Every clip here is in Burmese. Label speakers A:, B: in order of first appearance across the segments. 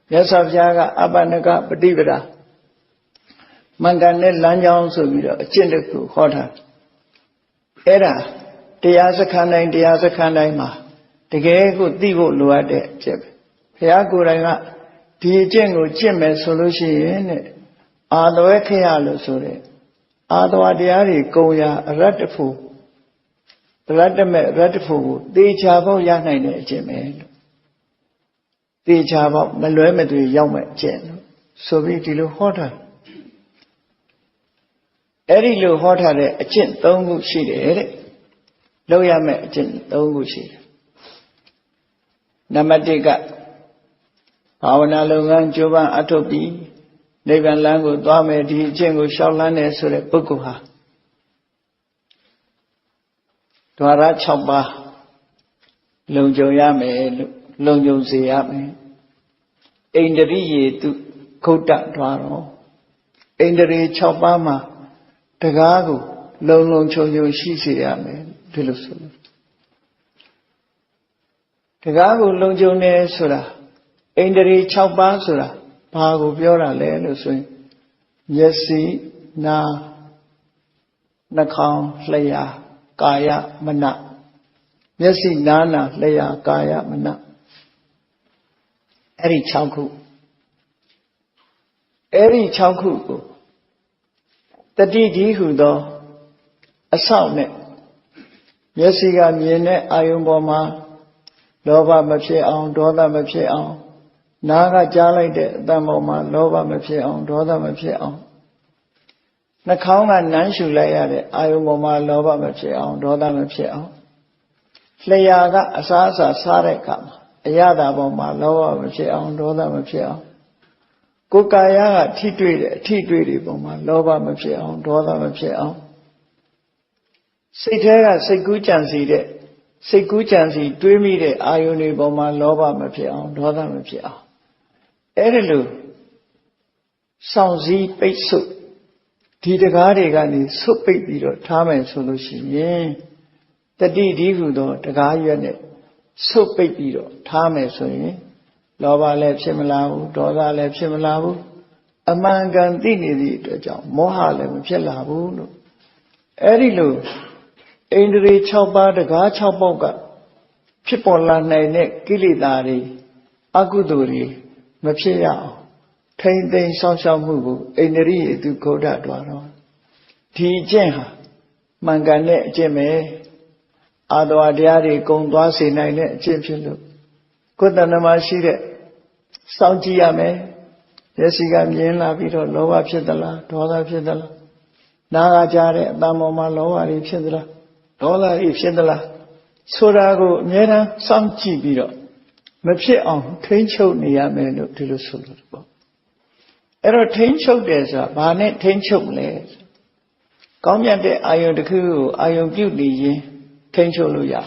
A: Yasavyaka Abanaka Padivada Mangane Lanjang Subida, a Chindaku Hota Era Diazakana Ma, the Gaygo Divo Luade Chip. Piaguranga, Dijengo Jim solution, Ado Ekealo Sure, Ado Adiari Goya, Ratifu, Radame Ratifu, De Chavo Yanine Jimmy. The Java Maluemedu Yama Jen, so we deal hotter. Eri lo hotter a chin, don't go see Loyame chin, don't go see. Namadiga Avana Lungan Jovan Atopi, Nevan Lango Dame di Jengo Shaolane Sure Bukuha Dwara Chamba Lonjoyame. Long Yame Indari to Kota Dwaro Indari Chopama Tagago Long Choyo Shisiame Tilusul Tagago Longjone Sura Indari Chopa Sura Pago Biora Lenusun Yesi Na Nakam Leya Kaya Mana Yesi Nana Leya Kaya Mana Eri Chauku the Didi who though a sound net Yesiga Miene Ayumboma Lova Mapse on Doda Mapse on Naga Jali de Damoma Lova Mapse on Doda Mapse on Nakanga Nanshu Laya Ayumboma Lova Mapse on Doda Mapse on Flayaga Asasa Sarekam Yada Boma, Lower Machi on Doda Machi on Kukaya, Tigri Boma, Lower Machi on Doda Machi on Sitera, Seguchansi, Seguchansi, Dreamy, Ayuni Boma, Lower Machi on Doda Machi on Erilu Soundsy Pesu Tidagari Gani, Supi Biro, Tame Solution, the Didi Hudo, the Gayane. So baby, Tame Swing, Lova left Shimalabu, Doda left Shimalabu, a man can dini the job, Mohalem, Pilabu, Erilu, Indri Choba, the Gachaboga, Chipola Nene, Gilidari, Aguduri, Mapia, Tain Dane Sasha Mubu, Indri to Koda Dwaro, T. Jenha, Mangane Jeme. Ado Adiari Gondwasi Nine Chimpulu. Kutanama Shire Santiame Yesiga Yena Vito Loa Pidala, Dola Pidala Naga Jare, Damoma Loa Pidala, Dola Pidala Surago Mena Santi Vito Mapse on Tencho Niame Tilusulu. Ero Tencho Desa, Bane Tencho Les Comyante Ayon the Ku, Ayon Beauty. Tencholuya.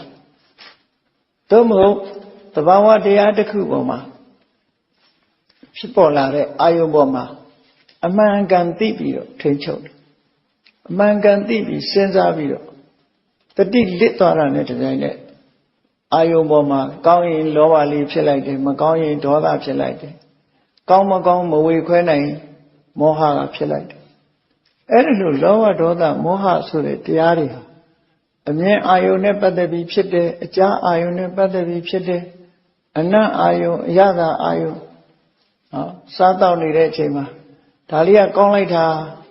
A: Tomo, the Bawa de Adakuboma. Shipolare, Ayoboma. A man can tibio, Tenchol. A man can tibi, Sensavio. The deed lit on it. Ayoboma, going lower leaves like it, Magoy, Dola Pilite. Gomagom, Moe Quenay, Moha Pilite. Erilu lower Doda, Moha Sure, Tiaria. A mere Ione Badabi Pide, a jar Ione Badabi Pide, and now Io, Yada Io, Sata Nirechema, Talia Conlita,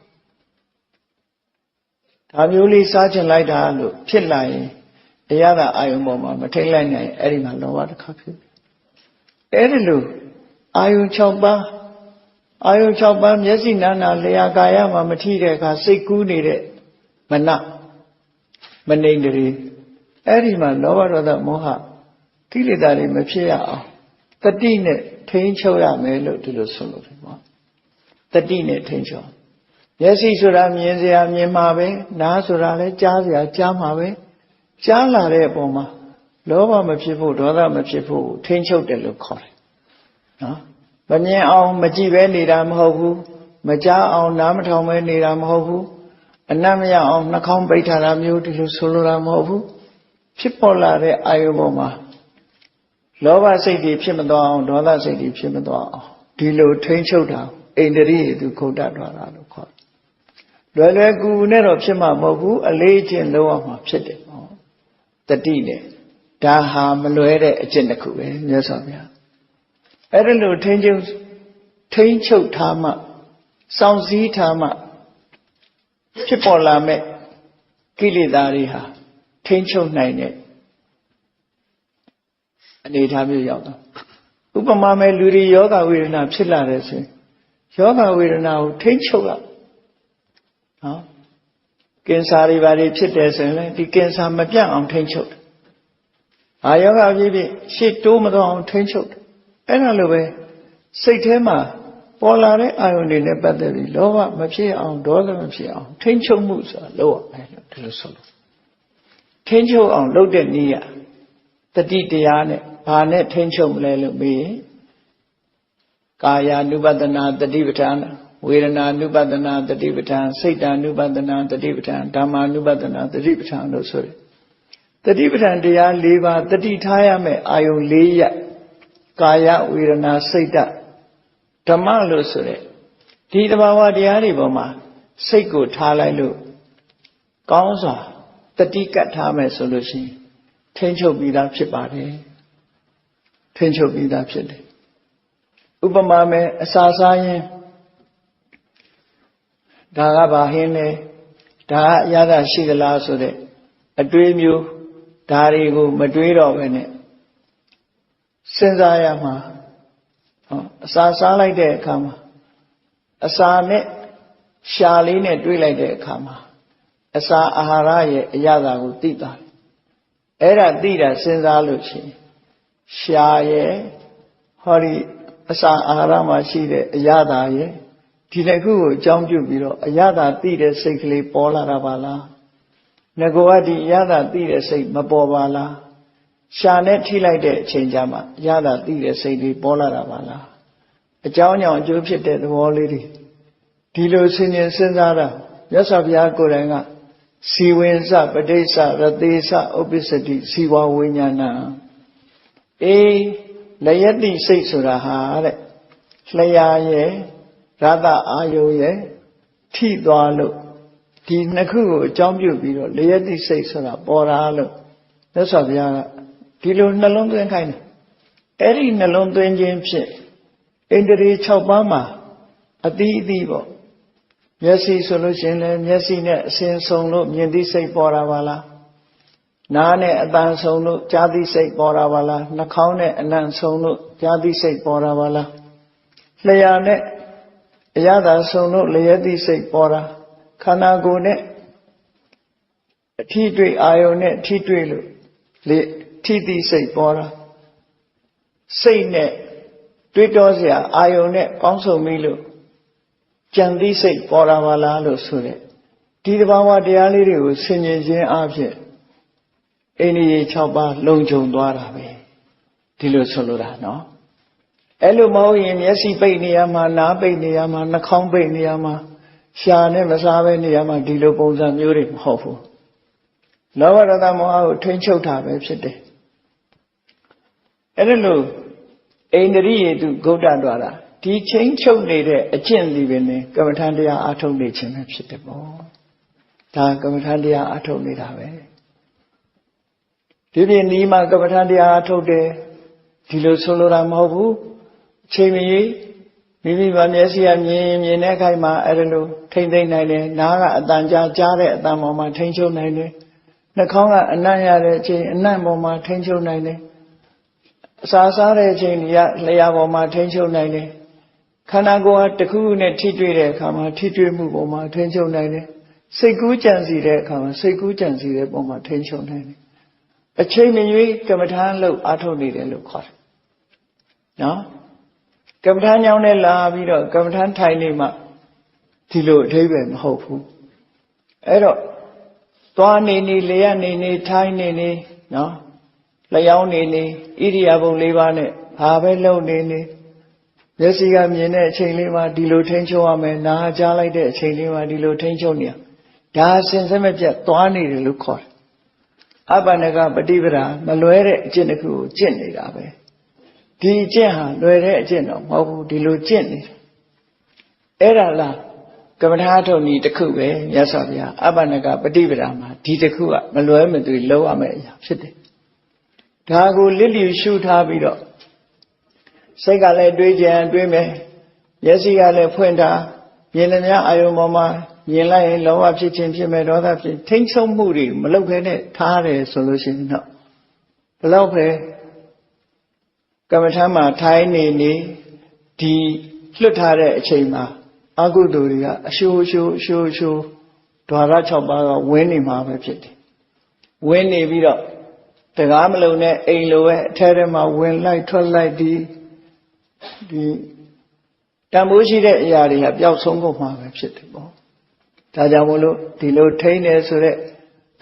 A: Tabuli Sergeant Lida, Chilai, Yada Iomoma, Matelane, Erima Loa the Kaku. Erilu, Io Choba, Yesi Nana, Lea Gayama, Matida, Seku Nide, Mana. Maningari, Erima, lower the Moha, Kilidari, Mapia, the Dine, Tenchoya, Melo to the Solo. The Dine Tencho. Yes, Isuram, Yenzia, Yemabe, Nasurale, Jazia, Jamabe, Jalare Boma, Lower Mapipo, Doda Mapipo, Tencho de Lucor. But near our Majive Nidam Hovu, Maja on Namatome Nidam Hovu. Namia on Nakam Beta Ramu to Suluram Hovu, Chipolare Ayoboma. Lova say the Pimador, Dola say the Pimador. ဒီလိုထိန်းချုပ်တာအိန္ဒြိယေသူဂုဏ္ဍဒွါရလို့ခေါ်တယ်လွယ်လွယ်ကူကူနဲ့တော့ဖြစ်မှာမဟုတ်ဘူးအလေးကျင့်လုပ်ရမှာဖြစ်တယ်ပေါ့တတိနဲ့ဒါဟာမလွယ်တဲ့အကျင့်တစ်ခုပဲမြတ်စွာဘုရားအဲ့ဒါလို့ထိန်းချုပ်ထားမှစောင့်စည်းထားမှဖြစ်ပေါ်လာမဲ့ကိလေသာတွေဟာထိန်းချုပ်နိုင်တဲ့အနေအထားမျိုးရောက်တာဥပမာမဲ့လူတွေယောဂဝေဒနာဖြစ်လာတယ်ဆိုရင်ယောဂဝေဒနာကိုထိန်းချုပ်ရနော်ကင်ဆာတွေဘာတွေဖြစ်တယ်ဆိုရင်လည်းဒီကင်ဆာမပြတ်အောင်ထိန်းချုပ်တယ်အာယောဂပြည့်ပြည့်ရှေ့တိုးမသွားအောင်ထိန်းချုပ်တယ်အဲ့ဒါလိုပဲစိတ်ထဲမှာပေါ်လာတဲ့အာယုန်တွေနဲ့ပတ်သက်ပြီးလောဘမဖြစ်အောင်ဒေါသမဖြစ်အောင်ထိန်းချုပ်မှုဆိုတာလုပ်ရမယ်လို့ဒီလိုဆိုလို့ထိန်းချုပ်အောင်လုပ်တဲ့နည်းကတတိတရားနဲ့ဘာနဲ့ထိန်းချုပ်မလဲလို့မေးရင်ကာယ ानु ပဒနာတတိပဋ္ဌာန်ဝေဒနာ ानु ပဒနာတတိပဋ္ဌာန်စိတ် ानु ပဒနာတတိပဋ္ဌာန်ဓမ္မ ानु ပဒနာတတိပဋ္ဌာန်လို့ဆိုတယ်တတိပဋ္ဌာန်တရား၄ပါးတတိထားရမယ်အာယုန်၄ရပ်ကာယဝေဒနာစိတ်ဓမ္မလို့ဆိုတဲ့ဒီတဘာဝတရားတွေပေါ်မှာစိတ်ကိုထားလိုက်လို့ကောင်းစွာတတိကတ်ထားမယ်ဆိုလို့ရှိရင်ထိန်းချုပ်ပြီးသားဖြစ်ပါတယ်ထိန်းချုပ်ပြီးသားဖြစ်တယ်ဥပမာမဲ့အစာစားရင်ဒါကဘာဟင်းလဲဒါကအရသာရှိသလားဆိုတဲ့အတွေးမျိုးဒါတွေကိုမတွေးတော့ဘဲနဲ့စဉ်းစားရမှာအစာစားလိုက်တဲ့အခါမှာအစာနဲ့ရှာလေးနဲ့တွေးလိုက်တဲ့အခါမှာအစာအာဟာရရဲ့အရသာကိုသိတာအဲ့ဒါသိတာစဉ်းစားလို့ရှိရင်ရှာရဲ့ဟောဒီအစာအာဟာရမှာရှိတဲ့အရသာရဲ့ဒီတစ်ခုကိုအကြောင်းပြုပြီးတော့အရသာသိတဲ့စိတ်ကလေးပေါ်လာတာပါလားငကောကဒီအရသာသိတဲ့စိတ်မပေါ်ပါလားရှာနဲ့ထိလိုက်တဲ့အချိန်ကျမှအရသာသိတဲ့စိတ်လေးပေါ်လာတာပါလားအကြောင်းကြောင့်အကျိုးဖြစ်တဲ့သဘောလေးတွေဒီလိုစဉ်းစားတာမြတ်စွာဘုရားကိုယ်တိုင်ကစီဝင်စပဋိစ္စရသေစဥပ္ပစ္စတိစီဝဝိညာဏလယတိစိတ်ဆိုတာဟာတဲ့လျာရဲ့ရတအာယုရဲ့ထိသွားလို့ဒီနှစ်ခုကိုအကြောင်းပြုပြီးတော့လယတိစိတ်ဆိုတာပေါ်လာလို့မြတ်စွာဘုရားကဒီလိုနှလုံးသွင်းခိုင်းတယ်အဲ့ဒီနှလုံးသွင်းခြင်းဖြင့်ဣန္ဒြေ6ပါးမှာအသီးအသီးပေါ့မျက်စိဆိုလို့ရှိရင်လည်းမျက်စိနဲ့အစဉ်ဆုံလို့မြင်သိစိတ်ပေါ်တာပါလားနားနဲ့အတန်ဆုံလို့ကြားသိစိတ်ပေါ်တာပါလားနှာခေါင်းနဲ့အနံ့ဆုံလို့ကြားသိစိတ်ပေါ်တာပါလားလျှာနဲ့အရသာဆုံလို့လျက်သိစိတ်ပေါ်တာခန္ဓာကိုယ်နဲ့အထီးတွေ့အာယုန်နဲ့ထီးတွေ့လို့ထီးသိစိတ်ပေါ်တာစိတ်နဲ့တွေးတောစရာအာယုန်နဲ့ပေါင်းစုံပြီးလို့ကြံသိစိတ်ပေါ်တာပါလားလို့ဆိုတဲ့ဒီတဘာဝတရားလေးတွေကိုဆင်ခြင်ခြင်းအပြင်အိန္ဒိယ6ပါးလုံခြုံသွားတာပဲဒီလိုဆိုလိုတာနော်အဲ့လိုမဟုတ်ရင်မျက်စိပိတ်နေရမှာနားပိတ်နေရမှာနှာခေါင်းပိတ်နေရမှာရှာနဲ့မစားပဲနေရမှာဒီလိုပုံစံမျိုးတွေမဟုတ်ဘူးလောဘဒေါသမောဟကိုထိန်းချုပ်တာပဲဖြစ်တယ်အဲ့ဒါလို့ဣန္ဒြိယေတုဂုဏ္ဍဒွါရဒီချင်းချုပ်နေတဲ့အကျင့်ဒီပင်ကမ္မထာတရားအထုတ်နေခြင်းပဲဖြစ်တယ်ပေါ့ဒါကမ္မထာတရားအထုတ်နေတာပဲဒီပြင်ဒီမှာကမ္မထာတရားအထုတ်တယ်ဒီလိုဆိုလိုတာမဟုတ်ဘူးအချိန်မီမိမိမျက်စိကမြင်တဲ့ခိုင်မှာအဲ့ဒါလိုထိမ့်သိမ့်နိုင်တယ်နားကအတန်ကြားတဲ့အတန်ပေါ်မှာထိမ့်ချုပ်နိုင်တယ်နှာခေါင်းကအနံ့ရတဲ့အချိန်အနံ့ပေါ်မှာထိမ့်ချုပ်နိုင်တယ်အစာစားတဲ့အချိန်လျှာပေါ်မှာထိမ့်ချုပ်နိုင်တယ်ခန္ဓာကိုယ်ဟာတစ်ခုခုနဲ့ထိတွေ့တဲ့အခါမှာထိတွေ့မှုပေါ်မှာထိမ့်ချုပ်နိုင်တယ်စိတ်ကူးကြံစီတဲ့အခါမှာစိတ်ကူးကြံစီတဲ့ပုံမှာထိမ့်ချုပ်နိုင်တယ်အချိန်မရွေးကမ္မထာလို့အားထုတ်နေတယ်လို့ခေါ်တယ်နော်ကမ္မထာညောင်းနဲ့လာပြီးတော့ကမ္မထာထိုင်နေမှဒီလိုအဓိပ္ပာယ်မဟုတ်ဘူးအဲ့တော့သွားနေနေလျက်နေထိုင်နေနော်လျှောင်းနေဣရိယာပု၄ပါးနဲ့ဘာပဲလုပ်နေမျက်စိကမြင်တဲ့အချိန်လေးမှာဒီလိုထိန်းချုပ်ရမယ်နားကြားလိုက်တဲ့အချိန်လေးမှာဒီလိုထိန်းချုပ်နေရဒါအစဉ်စမပြတ်သွားနေတယ်လို့ခေါ်တယ်အပ္ပန္နကပฏิပဒါမလွဲတဲ့အကျင့်တစ်ခုကိုကျင့်နေတာပဲ ဒီအကျင့်ဟာလွယ်တဲ့အကျင့်တော့မဟုတ်ဘူးဒီလိုကျင့်နေတယ်အဲ့ဒါလားကမ္မထာထုတ်နည်းတစ်ခုပဲမြတ်စွာဘုရားအပ္ပနကပฏิပဒါမှာဒီတစ်ခုကမလွယ်မသွေလုံးရမယ့်အရာဖြစ်တယ်ဒါကိုလစ်လျူရှုထားပြီးတော့စိတ်ကလည်းတွေးကြံတွေးမယ်မျက်စိကလည်းဖွင့်ထားမြင်သမျှအာယုံပေါ်မှာမြင်လိုက်ရင်လောဘဖြစ်ခြင်းဖြစ်မယ်ဒေါသဖြစ်ထိမ့်ဆုံးမှုတွေမလုပ်ခဲနဲ့ထားတယ်ဆိုလို့ရှိရင်တော့ဘလောက်ပဲကမ္မထာမှာထိုင်းနေဒီလွတ်ထားတဲ့အချိန်မှာအကုသိုလ်တွေကအရှိုးဓဝရ6ပါးကဝင်းနေမှာပဲဖြစ်တယ်ဝင်းနေပြီးတော့တကားမလုံးနဲ့အိမ်လိုပဲအထဲထဲမှာဝင်လိုက်ထွက်လိုက်ဒီတန်ဖိုးရှိတဲ့အရာတွေကပျောက်ဆုံးကုန်မှာပဲဖြစ်တယ်ပေါ့ဒါကြောင့်မို့လို့ဒီလိုထိန်းနေဆိုတဲ့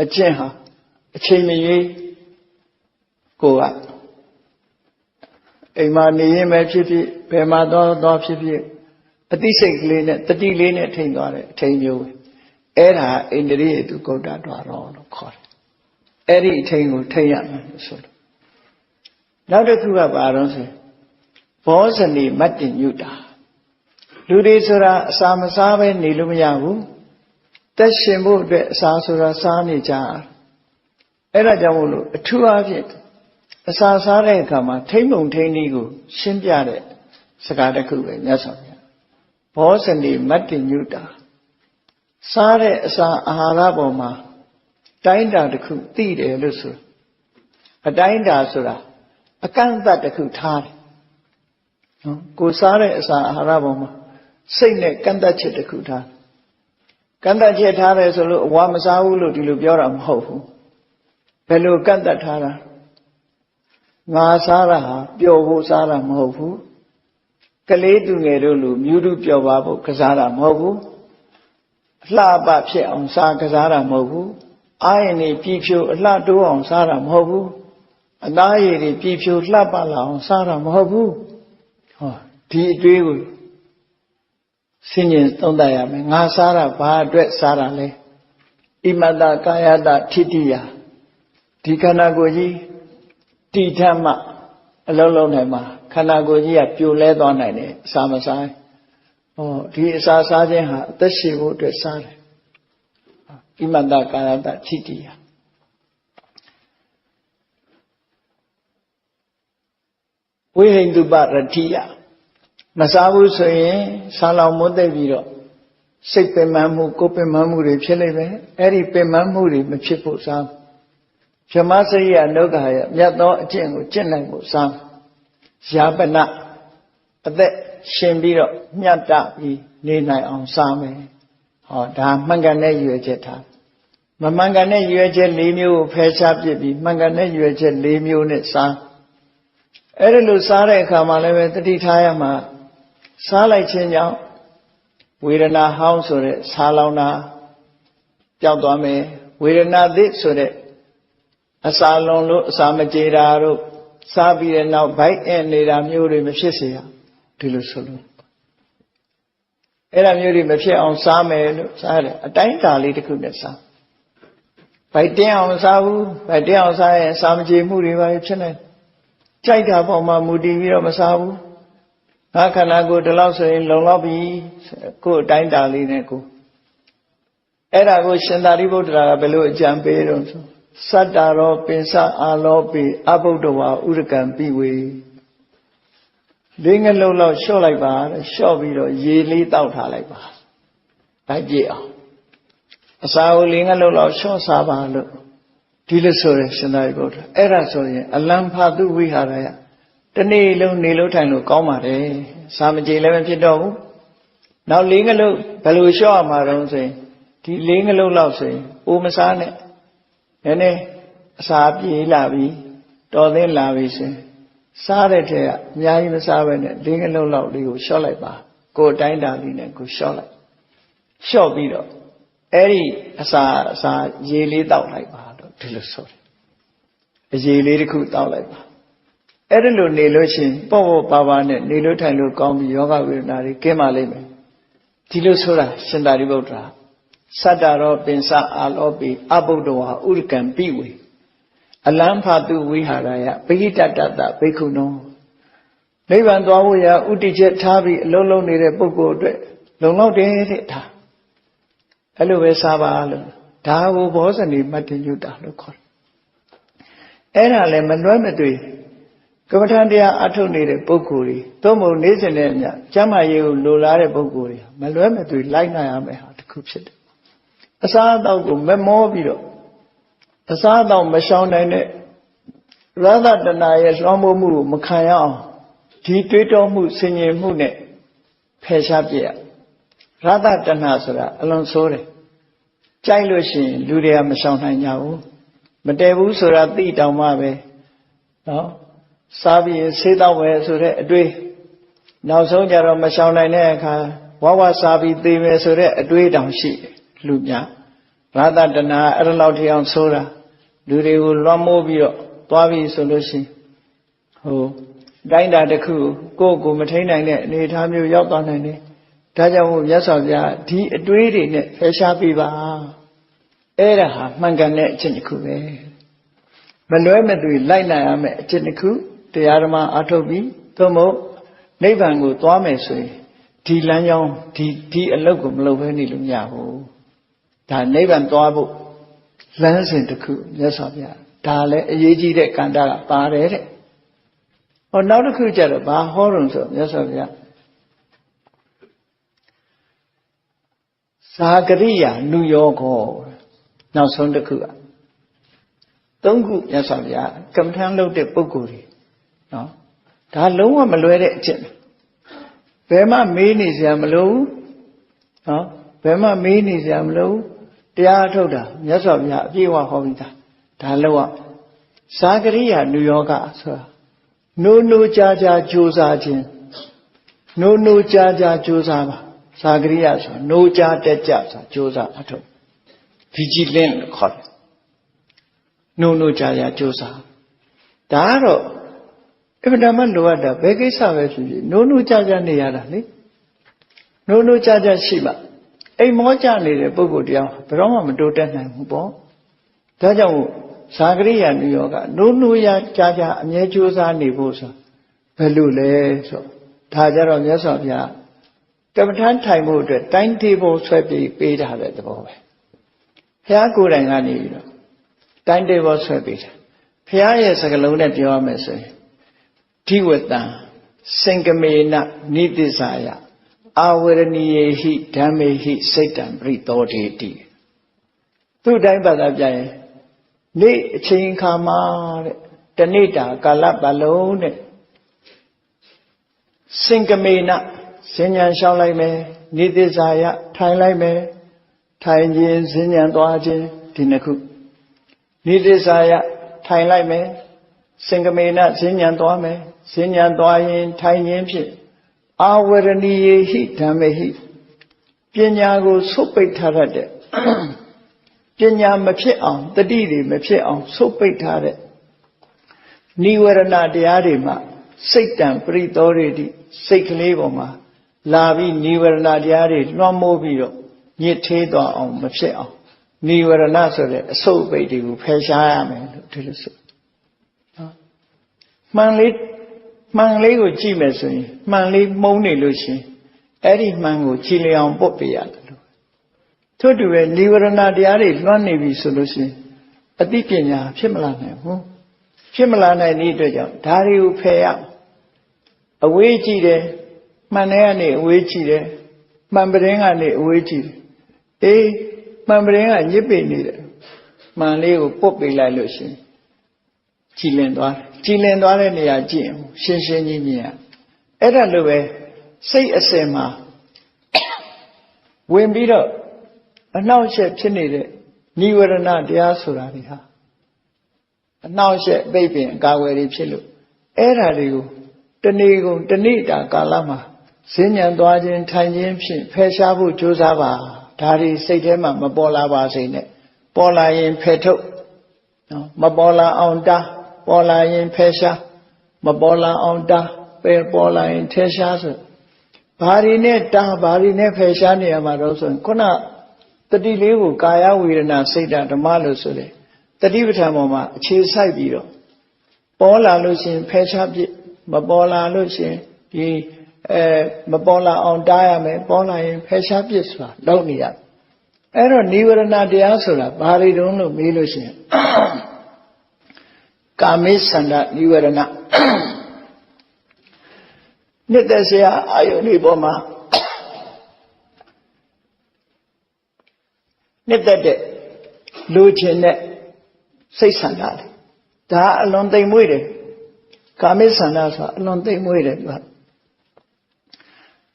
A: အကျင့်ဟာအချိန်မရွေးကိုကအိမ်မှာနေရင်ပဲဖြစ်ဖြစ်ဘယ်မှာသွားဖြစ်ဖြစ်အသိစိတ်ကလေးနဲ့တတိလေးနဲ့ထိန်းသွားတဲ့အချိန်မျိုးပဲအဲ့ဒါဣန္ဒြိယတုဂုတ်တတော်လို့ခေါ်တယ်အဲ့ဒီအချိန်ကိုထိန်းရမယ်ဆိုလို့နောက်တစ်ခုကဘာလို့ဆိုဘောဇနီမတ္တညုတာလူတွေဆိုတာအစာမစားပဲနေလို့မရဘူးတက်ရှင်ဖို့အတွက်အစာဆိုတာစားနေကြအဲ့ဒါကြောင့်မို့လို့အထူးအားဖြင့်အစာစားတဲ့အခါမှာထိမ့်မုံထိမ့်နည်းကိုရှင်းပြတဲ့စကားတစ်ခုပဲမြတ်စွာဘုရားဘောဇနီမတ္တညုတာစားတဲ့အစာအာဟာရပေါ်မှာတိုင်းတာတစ်ခုသိတယ်လို့ဆိုအတိုင်းတာဆိုတာအကန့်အသတ်တစ်ခုထားတယ်နော်ကိုစားတဲ့အစာအာဟာရပေါ်မှာစိတ်နဲ့ကန့်သတ်ချက်တစ်ခုထားကန့်သတ်ချက်ထားတယ်ဆိုလို့အဝါမစားဘူးလို့ဒီလိုပြောတာမဟုတ်ဘူးဘယ်လိုကန့်သတ်ထားတာငါစားတာဟာပျော်ဖို့စားတာမဟုတ်ဘူးကလေးသူငယ်တို့လူမြူးတူပျော်ပါဖို့ကစားတာမဟုတ်ဘူးအလှပဖြစ်အောင်စားကစားတာမဟုတ်ဘူးအာရင်တွေပြည့်ဖြိုးအလှတိုးအောင်စားတာမဟုတ်ဘူးအသားရည်တွေပြည့်ဖြိုးလှပလာအောင်စားတာမဟုတ်ဘူးဟောဒီအတွေးကိုဆင်ញင်သုံးသပ်ရမယ်ငါစားတာဘာအတွက်စားတာလဲဣမတကာယတထိတိယဒီခန္ဓာကိုယ်ကြီးတိထမှအလုံးလုံးနိုင်မှာခန္ဓာကိုယ်ကြီးကပြိုလဲသွားနိုင်တယ်အစာမစားဒီအစာစားခြင်းဟာအသက်ရှင်ဖို့အတွက်စားတယ်ဣမတကာယတထိတိယဝိဟိန္တုပရတိယမစားဘူးဆိုရင်ဆာလောင်မွတ်သိပ်ပြီးတော့စိတ်ပင်ပန်းမှုကိုယ်ပင်ပန်းမှုတွေဖြစ်လိမ့်မယ်အဲ့ဒီပင်ပန်းမှုတွေမဖြစ်ဖို့စားဗြဟ္မစရိယနုက္ခယမြတ်သောအကျင့်ကိုကျင့်နိုင်ဖို့စားယာပနအသက်ရှင်ပြီးတော့မြတ်တပြီးနေနိုင်အောင်စားမယ်ဟောဒါမှန်ကန်တဲ့ရွယ်ချက်ထားမမှန်ကန်တဲ့ရွယ်ချက်၄မျိုးကိုဖယ်ရှားပစ်ပြီးမှန်ကန်တဲ့ရွယ်ချက်၄မျိုးနဲ့စားအဲ့ဒီလိုစားတဲ့အခါမှာလည်းပဲတတိထားရမှာစားလိုက်ခြင်းကြောင့်ဝေဒနာဟောင်းဆိုတဲ့ဆာလောင်တာပျောက်သွားမယ်ဝေဒနာသစ်ဆိုတဲ့အစာလုံးလို့အစာမကြေတာတို့စားပြီးတဲ့နောက်ဗိုက်အနေတာမျိုးတွေမဖြစ်စေရဒီလိုဆိုလို့အဲ့ဒါမျိုးတွေမဖြစ်အောင်စားမယ်လို့စားတယ်အတိုင်းတာလေးတစ်ခုနဲ့စားဗိုက်တင်းအောင်စားဘူးဗိုက်တင်းအောင်စားရင်အစာမကြေမှုတွေပါဖြစ်နေကြိုက်တာပေါ်မှာမူတည်ပြီးတော့မစားဘူးငါခန္ဓာကိုယ်ဒီလောက်ဆိုရင်လုံလောက်ပြီကိုယ်အတိုင်းတာလေးနဲ့ကိုအဲ့ဒါကိုရှင်သာရိပုတ္တရာကဘယ်လိုအကြံပေးတော့ဆိုစတ္တာရောပင်စအာလောပိအဘုဒ္ဓဝါဥရကံပိဝေလေးငလုံးလောက်လျှော့လိုက်ပါတဲ့လျှော့ပြီးတော့ရေလေးတောက်ထားလိုက်ပါဗိုက်ပြည့်အောင်အစာကိုလေးငလုံးလောက်လျှော့စားပါလို့ဒီလိုဆိုရရှင်သာရိပုတ္တရာအဲ့ဒါဆိုရင်အလံဖာတုဝိဟာရယတနေ့လုံးနေလို့ထိုင်လို့ကောင်းပါတယ်စာမကြေလည်းမဖြစ်တော့ဘူးနောက်လေးငလုံးဘယ်လိုလျှော့ရမှာတော့ဆိုရင်ဒီလေးငလုံးလောက်ဆိုရင်အိုးမစားနဲ့နည်းနည်းအစာပြေးလာပြီတော်သိလာပြီဆိုရင်စားတဲ့ထက်ကအများကြီးမစားဘဲနဲ့လေးငလုံးလောက်လေးကိုလျှော့လိုက်ပါကိုယ်တိုင်းတာလေးနဲ့ကိုလျှော့လိုက်လျှော့ပြီးတော့အဲ့ဒီအစာရေလေးတောက်လိုက်ပါတော့ဒီလိုဆိုတယ်အရေလေးတစ်ခုတောက်လိုက်ပါအဲ့ဒီလိုနေလို့ရှိရင်ပေါ့ပေါ့ပါပါနဲ့နေလို့ထိုင်လို့ကောင်းပြီးယောဂဝေဒနာတွေကင်းပါလိမ့်မယ်ဒီလိုဆိုတာရှင်သာရိပုတ္တရာစတ္တရောပင်စအာလောပိအဘုဒ္ဓဝါဥရကံပိဝေအလံဖာတုဝိဟာရယပိဋိတတတဘိက္ခုနော နိဗ္ဗာန်သွားဖို့ရာဥတည်ချက်ထားပြီးအလုံးလုံးနေတဲ့ပုဂ္ဂိုလ်အတွက်လုံလောက်တယ်တဲ့ဒါအဲ့လိုပဲစားပါလို့ဒါကိုဘောဇနီမတ္တညုတာလို့ခေါ်တယ်အဲ့ဒါလည်းမလွဲမသွေကမ္မထံတရားအထုတ်နေတဲ့ပုဂ္ဂိုလ်တွေသို့မဟုတ်နေ့စဉ်နဲ့အမျှကျမ်းမာရေးကိုလိုလားတဲ့ပုဂ္ဂိုလ်တွေမလွဲမသွေလိုက်နိုင်ရမယ်ဟာတစ်ခုဖြစ်တယ်အစားအသောက်ကိုမမောပြီးတော့အစားအသောက်မရှောင်နိုင်တဲ့ရသတနာရဲ့လွှမ်းမိုးမှုကိုမခံရအောင်ဒီတွေးတောမှုဆင်ញင်မှုနဲ့ဖယ်ရှားပြရရသတနာဆိုတာအလွန်ဆိုးတယ်ကြိုက်လို့ရှိရင်လူတွေကမရှောင်နိုင်ကြဘူးမတည်ဘူးဆိုတာသိတောင်မှပဲနော်စားပြီးဆေးတော့ပဲဆိုတဲ့အတွေ့နောက်ဆုံးကြတော့မရှောင်နိုင်တဲ့အခါဝဝစားပြီးသေမယ်ဆိုတဲ့အတွေ့တောင်ရှိတယ်လူများရသတနာအဲ့လိုလောက်ထအောင်ဆိုးတာလူတွေကိုလွှမ်းမိုးပြီးတော့သွားပြီဆိုလို့ရှိရင်တိုင်းတာတစ်ခုကိုယ့်ကိုမထိန်နိုင်တဲ့အနေအထားမျိုးရောက်သွားနိုင်တယ်ဒါကြောင့်မို့မြတ်စွာဘုရားဒီအတွေးတွေနဲ့ဖယ်ရှားပြပါအဲ့ဒါဟာမှန်ကန်တဲ့အချက်တစ်ခုပဲမလွဲမသွေလိုက်နိုင်ရမယ့်အချက်တစ်ခုတရားဓမ္မအထုတ်ပြီးသို့မဟုတ်နိဗ္ဗာန်ကိုသွားမယ်ဆိုရင်ဒီလမ်းကြောင်းဒီအလုပ်ကိုမလုပ်ဘဲနေလို့မရဘူးဒါနိဗ္ဗာန်သွားဖို့လမ်းစဉ်တစ်ခုမြတ်စွာဘုရားဒါလည်းအရေးကြီးတဲ့ကံတာကပါတယ်တဲ့ဟောနောက်တစ်ခုကျတော့ဘာဟောရုံဆိုမြတ်စွာဘုရားသာဂရိယာနုယောဂောနောက်ဆုံးတစ်ခုကသုံးခုမြတ်စွာဘုရားကမ္မထမ်းလုပ်တဲ့ပုဂ္ဂိုလ်တွေနော်ဒါလုံးဝမလွဲတဲ့အချက်ဘယ်မှမေးနေစရာမလိုဘူးနော်ဘယ်မှမေးနေစရာမလိုဘူးတရားထုတ်တာမြတ်စွာဘုရားအပြည့်အဝဟောပြီးသားဒါလုံးဝသာဂရိယာနုယောဂဆိုတာနိုးကြားကြားကြိုးစားခြင်းနိုးကြားကြားကြိုးစားပါသာဂရိယာဆိုနိုးကြားတက်ကြဆိုကြိုးစားအထုတ်ဒီကြည်လင်းလို့ခေါ်တယ်နိုးကြားကြားကြိုးစားဒါကတော့အမှန်တမ်းလိုအပ်တာဘယ်ကိစ္စပဲဖြစ်ဖြစ်နိုးကြားကြားနေရတာလေနိုးကြားကြားရှိမှအိမ်မောကြနေတဲ့ပုဂ္ဂိုလ်တရားဘယ်တော့မှမတိုးတက်နိုင်ဘူးပေါ့ဒါကြောင့်သာဂရိယာနုယောဂနိုးကြားကြားအမြဲကြိုးစားနေဖို့ဆိုဘယ်လိုလဲဆိုဒါကြတော့မြတ်စွာဘုရားကမ္မထမ်းထိုင်ဖို့အတွက်တိုင်းတေဖို့ဆွဲပြီးပေးထားတဲ့သဘောပဲဘုရားကိုယ်တိုင်ကနေပြီးတော့တိုင်းတေဖို့ဆွဲပေးတာဘုရားရဲ့စကားလုံးနဲ့ပြောရမယ်ဆိုရင်ဓိဝတံစင်္ကမေနနိသစ္စာယအာဝရဏီယေဟိဓမ္မေဟိစိတ်တံပရိသောတေတိသူ့တိုင်းပါတာပြရင်နေ့အချိန်ခါမှာတဲ့တနေ့တာကာလပတ်လုံးတဲ့စင်္ကမေနဇဉ္ဉံလျှောက်လိုက်မယ်နိသစ္စာယထိုင်လိုက်မယ်ထိုင်ခြင်းဇဉ္ဉံသွားခြင်းဒီနှစ်ခုနိသစ္စာယထိုင်လိုက်မယ်စင်္ကမေနဇဉ္ဉံသွားမယ်ဇဉ္ဉံသွားရင်ထိုင်ခြင်းဖြင့်အာဝရဏီယေဟိဓမ္မေဟိပညာကိုဆုတ်ပိတ်ထားတဲ့ပညာမဖြစ်အောင်တတိတွေမဖြစ်အောင်ဆုတ်ပိတ်ထားတဲ့နိဝရဏတရားတွေမှာစိတ်တံပရိသောတွေတိစိတ်ကလေးပေါ်မှာလာပြီးနိဝရဏတရားတွေလွှမ်းမိုးပြီးတော့ညစ်သေးသွားအောင်မဖြစ်အောင်နိဝရဏဆိုတဲ့အဆုတ်ပိတ်တွေကိုဖယ်ရှားရမယ်လို့ဒီလိုဆိုနော်မှန်လေးကိုကြည့်မယ်ဆိုရင်မှန်လေးမှုန်းနေလို့ရှိရင်အဲ့ဒီမှန်ကိုကြည်လျအောင်ပုတ်ပြရတယ်လို့ထို့တူပဲနိဝရဏတရားတွေလွှမ်းနေပြီဆိုလို့ရှိရင်အသိပညာဖြစ်မလာနိုင်ဘူးဖြစ်မလာနိုင်တဲ့အတွက်ကြောင့်ဒါတွေကိုဖယ်ရအဝေးကြည့်တယ်မှန်တဲ့ကနေအဝေးကြည့်တယ်မှန်ပရင်ကနေအဝေးကြည့်တယ်အေးမှန်ပရင်ကညစ်ပေနေတယ်မှန်လေးကိုပုတ်ပေးလိုက်လို့ရှိရင်ကြည်လင်သွားတဲ့နေရာကြည့်ရှင်းရှင်းကြီးမြင်ရအဲ့ဒါလိုပဲစိတ်အစင်မှာဝင်ပြီးတော့အနှောက်အယှက်ဖြစ်နေတဲ့နိဝရဏတရားဆိုတာတွေဟာအနှောက်အယှက်ပိတ်ပင်အကာအကွယ်တွေဖြစ်လို့အဲ့ဓာတွေကိုတနေ့ကုန်တနေ့တာကာလမှာဈဉ္ဉံသွားခြင်းထိုင်ခြင်းဖြင့်ဖယ်ရှားဖို့ကြိုးစားပါဒါတွေစိတ်ထဲမှာမပေါ်လာပါစေနဲ့ပေါ်လာရင်ဖယ်ထုတ်နော်မပေါ်လာအောင်တားပေါ်လာရင်ဖယ်ရှားမပေါ်လာအောင်တားပေါ်လာရင်ထယ်ရှားဆိုဘာတွေနဲ့တားဘာတွေနဲ့ဖယ်ရှားနေရမှာတော့ဆိုရင်ခုနတတိလေးကိုကာယဝေဒနာစိတ်ဓမ္မလို့ဆိုတယ်တတိပဋ္ဌာန်ပေါ်မှာအခြေစိုက်ပြီးတော့ပေါ်လာလို့ရှိရင်ဖယ်ရှားပြစ် Mapola Lucien, Mapola on diamond, Pola in Peshapiswa, Lonia. Error never not the Asura, Bari don't know me Lucien. Kamis and that you were not. Nitasia, Ayoni Boma. Nitade, Lucien, say Sandal. Da alone they waited. Kamis and us alone they waited.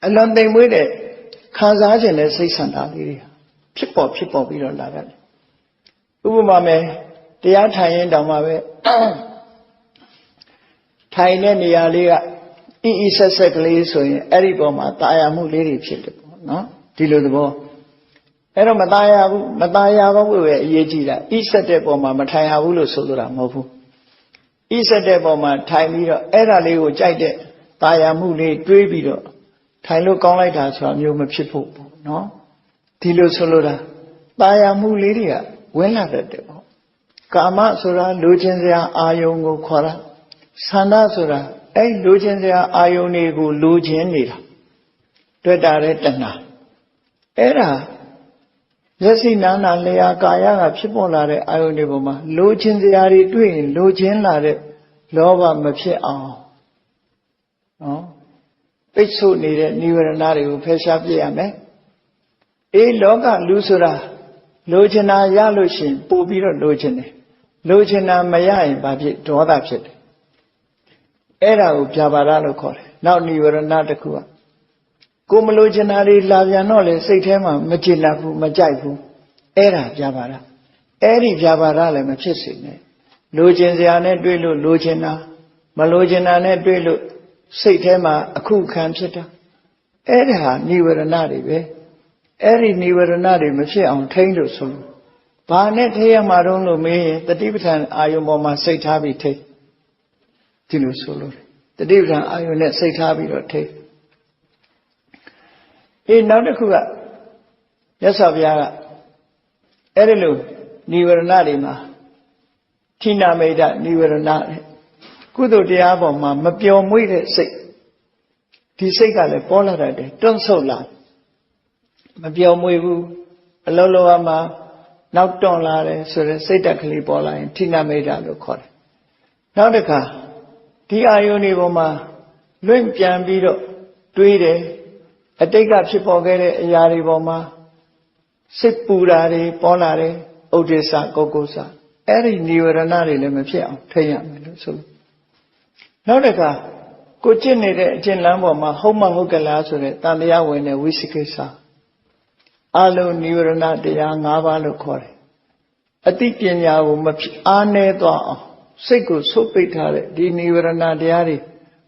A: Alone they waited. Kazajan, say Sandal. People, we don't like that. Umame. They are tying down my way. Tying in the area is a secondly so in Eriboma, Tayamu lady children, no? Tilo the ball. Ero Mataya, Yejida, Isa deboma, Mataya Ulu Sodura Mofu. Isa deboma, Taimiro, Era Leo Jade, Tayamu lay Drebido, Tailo Golitas from Yuma people, no? Tilo Solura, Tayamu Lydia, when at the debo. Kama sura Lujenzia Ayongo Kora Sana sura A Lujenzia Ayonigo Lujenira Twedaretana Era Jesse Nana Lea Gaya Chipolare Ayoniboma Lujenziari doing Lujen Lare Lova Mapi Ao. No? Pitsu needed Niveranari who Pesha Piame A Loga Lusura Lojana Yalushin, Bobiro Lojane. Lojana Mayai, Babi, Doda Pit. Era Jabarano Kore. Now never another Kua. Gomolojanari Lavianole, Satema, Majinapu, Majaipu. Era Jabara. Eri Jabarale Machisine. Lojenziane Dwelu, Lojana. Malojanane Dwelu, Satema, Aku Kamsita. Era never another. Eri Niveranari Machi on Taylor Sulu. Barnet here Marono me, the Divitan Ayomoma Saitabi take. Tilo Sulu. The Divitan Ayonet Saitabi or take. In Nadakuga, Yasaviara, Erilu, Niveranari ma. Tina made that Niveranari. Kudo diaboma, Mapio Muide say. Tiseka le Pola, don't so loud. Mabio Muibu, a Loloama, now don't lie, so the Satakli Bola and Tina made out of court. Now the car, the Ioniboma, Lumpian Bido, Duide, a take up Chipogere, Yariboma, Sipurari, Polare, Odessa, Gogosa, Eri Niveranari, Lemapia, Tayam, so. Now the car, Kuchinide, Jinlamboma, Homangukala, so that Tandia when a Wisikesa. Alo Niverana de Yangava Kore. A Tipianya Mapi Ane Dwa, Seko Sopitare, Di Niverana de Ari,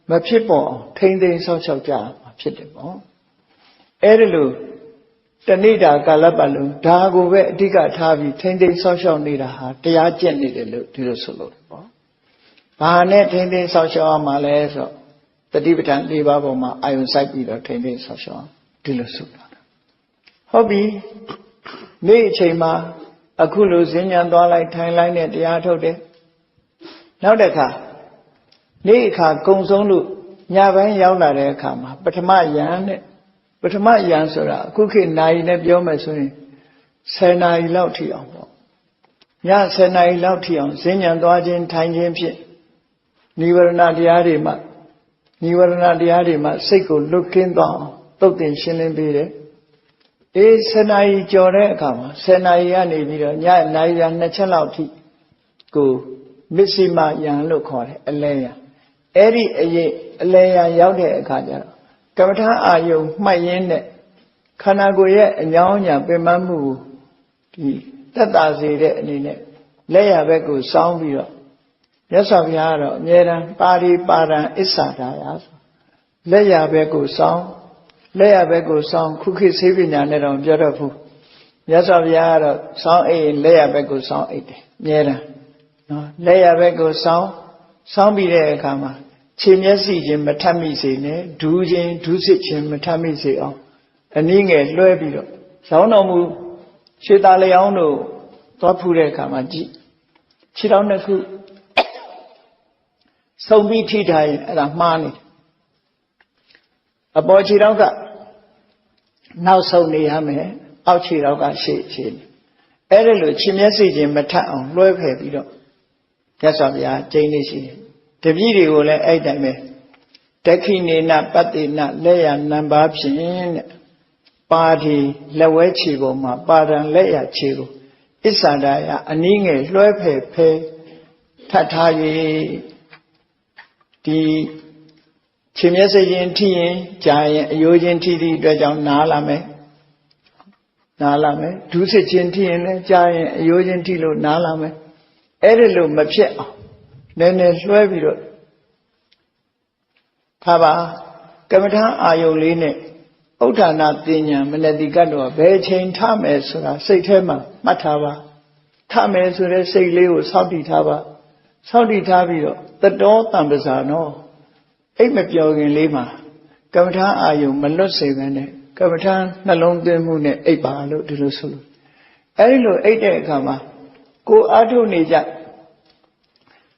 A: Mapipo, Tende Social Jar, Mapitimo. Erilu, Tanida Galabalu, Dago, Diga Tavi, Tende Social Nida, Tia Jenny de Solo. Bahane Tende Social Maleso, the Divitan Libaboma, I will cite either Tende Social, Dilusula. Hobby, Ne Chema, Akulu Zinyan Dwalai, Thailand at the Atode. Now the car. Ne car goes on to Yavan Yauna de Kama, but my yan sura, cooking nine nebiomasuni, Senai Laution. Yan Senai Laution, Zinyan Dwajin, Tangin Pit. Niverna diarima, Seko looking down, Totin Shilling Bide. Senai Jore Kama, Senai Yanibiro, Naya Nachalauti, go, Missima Yan Lokore, Alea. Eri Alea Yaude Kaja. Kamata Ayo, my yen, Kanagoye, and Yaunya, Bemamu, Tatazi, Leia Beku, Sound Viro. Yasaviaro, Nera, Pari, Para, Isata, Leia Beku, Sound. Leia Bego song, cookie saving and on Jarafu. Yasaviara, song A, Leia Bego song 8. Yera. Leia Bego song, song be there, Kama. Chinyasi Jim Matami say, Dujin, Dusichin Matami say, and Ninga, Loebilo. Saunomu, Chitaleano, Topure Kamaji. Chitanaku ဆုံပြီးထိထားရင်အဲ့ဒါမှားနေတယ်အပေါ်ခြေထောက်ကနောက်ဆုံးနေရမယ်အောက်ခြေထောက်ကရှေ့နေအဲ့ဒါလို့ခြေမျက်စိချင်းမထပ်အောင်လွှဲဖယ်ပြီးတော့မြတ်စွာဘုရားကျင့်နေရှိတယ်တပည့်တွေကိုလည်းအဲ့တိုင်းပဲဒက္ခိနေနပတ္တိနလက်ရနံပါးဖြင့်တဲ့ပါတိလက်ဝဲခြေပေါ်မှာပါဒံလက်ရခြေကိုအစ္ဆန္ဒယအနည်းငယ်လွှဲဖယ်ဖယ်ထပ်ထား၍ဒီခြေမျက်စိချင်းထိရင်ကြာရင်အယိုးချင်းထိသည့်အတွက်ကြောင့်နားလာမယ်ဒုစစ်ချင်းထိရင်လည်းကြာရင်အယိုးချင်းထိလို့နားလာမယ်အဲ့ဒီလိုမဖြစ်အောင်နည်းနည်းလွှဲပြီးတော့ထားပါကမ္မထာအာယုံလေးနဲ့ဥဋ္ဌာဏပညာမနတိကတ်တော့ဘယ်ချိန်ထမယ်ဆိုတာစိတ်ထဲမှာမှတ်ထားပါထမယ်ဆိုတဲ့စိတ်လေးကိုစောင့်တည်ထားပါစောင့်တည်ထားပြီးတော့တတော်တံပဇာနောအိတ်မပြောခင်လေးမှာကမ္မထာအာယုံမလွတ်စေဘဲနဲ့ကမ္မထာနှလုံးသွင်းမှုနဲ့အိတ်ပါလို့ဒီလိုဆိုလို့အဲဒီလိုအိတ်တဲ့အခါမှာကိုအားထုတ်နေကြ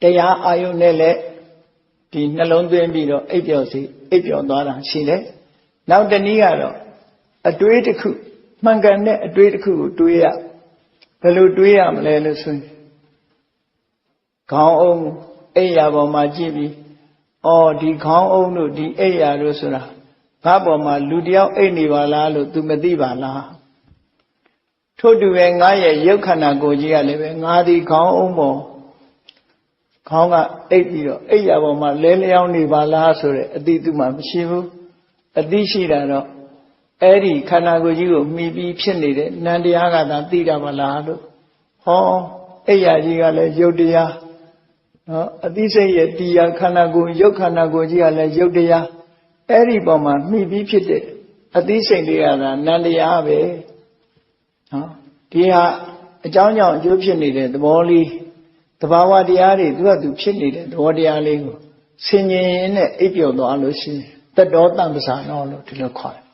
A: တရားအာယုံနဲ့လည်းဒီနှလုံးသွင်းပြီးတော့အိပ်ပျော်သွားတာရှိတယ်နောက်တနည်းကတော့အတွေးတစ်ခုမှန်ကန်တဲ့အတွေးတစ်ခုကိုတွေးရဘယ်လိုတွေးရမလဲလို့ဆိုရင်ခေါင်းအုံးအိပ်ရာပေါ်မှာကြည့်ပြီးဒီခေါင်းအုံးတို့ဒီအိပ်ရာတို့ဆိုတာဘာပေါ်မှာလူတယောက်အိပ်နေပါလားလို့ तू မသိပါလားထို့တူပဲငါရဲ့ရုပ်ခန္ဓာကိုယ်ကြီးကလည်းပဲငါဒီခေါင်းအုံးပေါ်ခေါင်းကအိပ်ပြီးတော့အိပ်ရာပေါ်မှာလဲလျောင်းနေပါလားဆိုတဲ့အတိသူမှမရှိဘူးအတိရှိတာတော့အဲ့ဒီခန္ဓာကိုယ်ကြီးကိုမှီပြီးဖြစ်နေတဲ့နံတရားကသာသိတာပါလားလို့အိပ်ရာကြီးကလည်းရုပ်တရားအသိစိတ်ရဲ့တရားခန္ဓာကိုယ်ရုပ်ခန္ဓာကိုယ်ကြီးကလည်းရုပ်တရားအဲ့ဒီပေါ်မှာမှီပြီးဖြစ်တဲ့အသိစိတ်တွေကသာနံတရားပဲဒီဟာအကြောင်းကြောင့်အကျိုးဖြစ်နေတဲ့သဘောလေးတဘာဝတရားတွေသူကသူဖြစ်နေတဲ့သဘောတရားလေးကိုဆင်ញင်ရင်နဲ့အိပ်ပျော်သွားလို့ရှိရင်တတော်တံပဇာနောလို့ဒီလိုခေါ်တယ်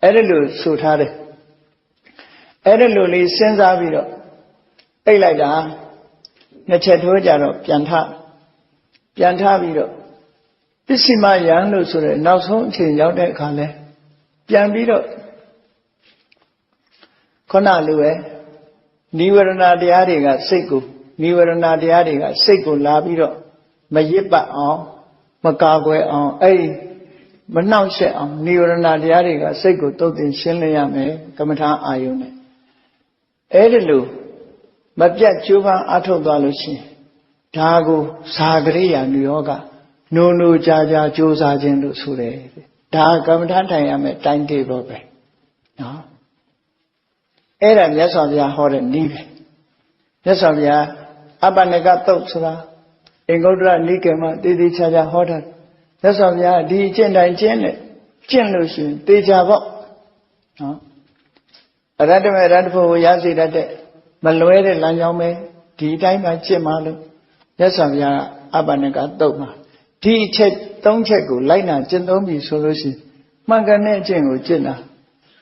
A: အဲ့ဒါလို့ဆိုထားတယ်အဲ့ဒါလို့လေးစဉ်းစားပြီးတော့အိပ်လိုက်တာနှစ်ချက်ထိုးကြတော့ပြန်ထပြီးတော့ပစ္စည်းမယံလို့ဆိုတဲ့နောက်ဆုံးအချိန်ရောက်တဲ့အခါလဲပြန်ပြီးတော့ခုနလိုပဲနိဝရဏတရားတွေကစိတ်ကိုလာပြီးတော့မရစ်ပတ်အောင်မကာကွယ်အောင်အဲ့ဒီမနှောင့်ယှက်အောင်နိဝရဏတရားတွေကစိတ်ကိုတုတ်တင်ရှင်းလင်းရမယ်ကမ္မထာအာယုန်နဲ့အဲ့ဒီလိုမပြတ်ကြိုးပမ်းအထောက်သွားလို့ရှိရင်ဒါကိုဇာကရိယာနုယောဂနိုးကြာကြိုးစားခြင်းလို့ဆိုတယ်ဒါကမ္မထာထိုင်ရမယ်တိုင်းတေဘောပဲနော်အဲ့ဒါမြတ်စွာဘုရားဟောတဲ့နည်းပဲမြတ်စွာဘုရားအပ္ပနကတုတ်ဆိုတာအင်္ဂုတ္တရနိကေမှာတည်တည်ချာချာဟောတာမြတ်စွာဘုရားဒီအကျင့်တိုင်းကျင့်လို့ရှိရင်တေချာပေါ့နော်အရတ္တမေရတ္တဖို့ရစေတတ်တဲ့မလွဲတဲ့လမ်းကြောင်းပဲဒီအတိုင်းမှကျင့်မှလို့မြတ်စွာဘုရားအပ္ပနကတုတ်မှာဒီအချက်၃ချက်ကိုလိုက်နာကျင့်သုံးပြီဆိုလို့ရှိရင်မှန်ကန်တဲ့အကျင့်ကိုကျင့်တာ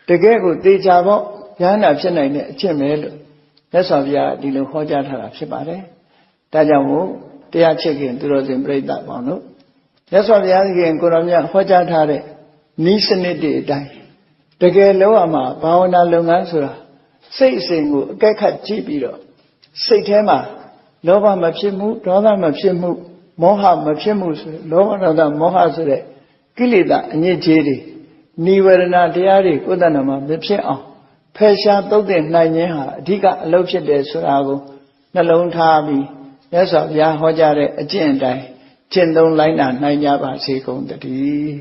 A: တကယ်ကိုတေချာပေါ့ဉာဏ်နာဖြစ်နိုင်တဲ့အကျင့်ပဲလို့မြတ်စွာဘုရားဒီလိုဟောကြားထားတာဖြစ်ပါတယ်ဒါကြောင့်မို့တရားချစ်ခင်သူတော်စင်ပြိဿပေါင်းတို့မြတ်စွာဘုရားခင်ကိုတော်မြတ်ဟောကြားထားတဲ့နိစနစ်တွေအတိုင်းတကယ်လုံးဝမှာဘာဝနာလုပ်ငန်းဆိုတာစိတ်အစဉ်ကိုအကဲခတ်ကြည့်ပြီးတော့စိတ်ထဲမှာလောဘမဖြစ်မှုဒေါသမဖြစ်မှုမောဟမဖြစ်မှုဆိုလောဘဒေါသမောဟဆိုတဲ့ကိလေသာအညစ်အကြေးတွေနိဝရဏတရားတွေကိုယ်တဏ္ဍမှာမဖြစ်အောင်ဖယ်ရှားသုတ်တဲ့နိုင်ခြင်းဟာအဓိကအလုပ်ဖြစ်တယ်ဆိုတာကိုနှလုံးထားပြီးမြတ်စွာဘုရားဟောကြားတဲ့အကျင့်အတိုင်းကျင့်သုံးလိုက်နာနိုင်ကြပါစေကုန်သတည်း